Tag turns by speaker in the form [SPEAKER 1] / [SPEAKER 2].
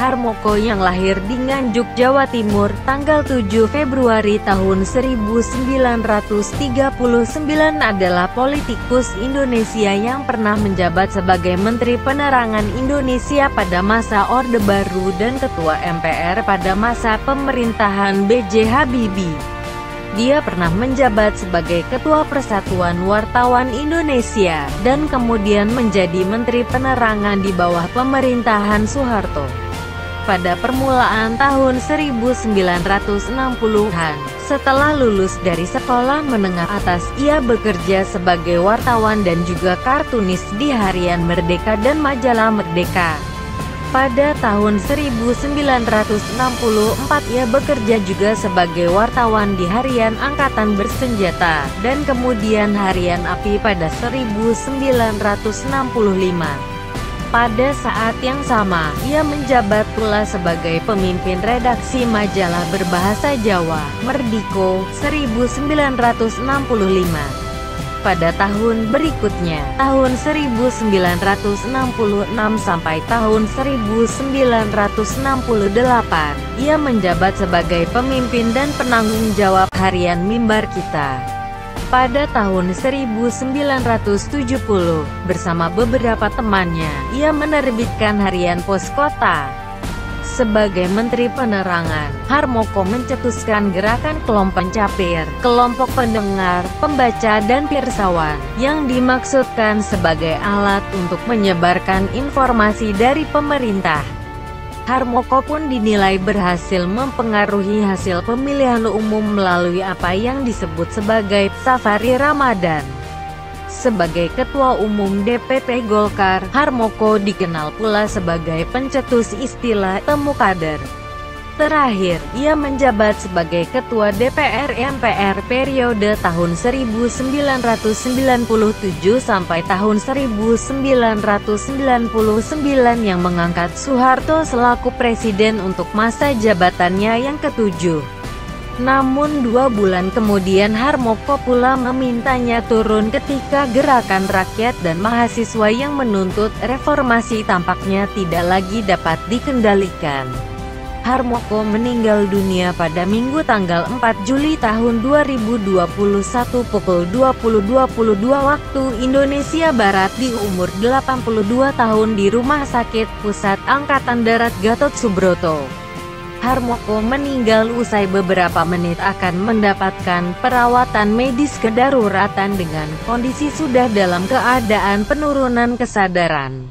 [SPEAKER 1] Harmoko yang lahir di Nganjuk, Jawa Timur, tanggal 7 Februari tahun 1939 adalah politikus Indonesia yang pernah menjabat sebagai Menteri Penerangan Indonesia pada masa Orde Baru dan Ketua MPR pada masa pemerintahan B.J. Habibie. Dia pernah menjabat sebagai Ketua Persatuan Wartawan Indonesia, dan kemudian menjadi Menteri Penerangan di bawah pemerintahan Soeharto. Pada permulaan tahun 1960-an, setelah lulus dari sekolah menengah atas, ia bekerja sebagai wartawan dan juga kartunis di Harian Merdeka dan Majalah Merdeka. Pada tahun 1964 ia bekerja juga sebagai wartawan di Harian Angkatan Bersenjata, dan kemudian Harian API pada 1965. Pada saat yang sama, ia menjabat pula sebagai pemimpin redaksi majalah berbahasa Jawa, Merdiko, 1965. Pada tahun berikutnya, tahun 1966 sampai tahun 1968, ia menjabat sebagai pemimpin dan penanggung jawab Harian Mimbar Kita. Pada tahun 1970, bersama beberapa temannya, ia menerbitkan Harian Pos Kota. Sebagai Menteri Penerangan, Harmoko mencetuskan gerakan kelompok pencapir, kelompok pendengar, pembaca dan pirsawan, yang dimaksudkan sebagai alat untuk menyebarkan informasi dari pemerintah. Harmoko pun dinilai berhasil mempengaruhi hasil pemilihan umum melalui apa yang disebut sebagai Safari Ramadan. Sebagai Ketua Umum DPP Golkar, Harmoko dikenal pula sebagai pencetus istilah temu kader. Terakhir, ia menjabat sebagai Ketua DPR MPR periode tahun 1997 sampai tahun 1999 yang mengangkat Soeharto selaku presiden untuk masa jabatannya yang ke-7. Namun 2 bulan kemudian Harmoko pula memintanya turun ketika gerakan rakyat dan mahasiswa yang menuntut reformasi tampaknya tidak lagi dapat dikendalikan. Harmoko meninggal dunia pada Minggu tanggal 4 Juli tahun 2021 pukul 20.22 waktu Indonesia Barat di umur 82 tahun di Rumah Sakit Pusat Angkatan Darat Gatot Subroto. Harmoko meninggal usai beberapa menit akan mendapatkan perawatan medis kedaruratan dengan kondisi sudah dalam keadaan penurunan kesadaran.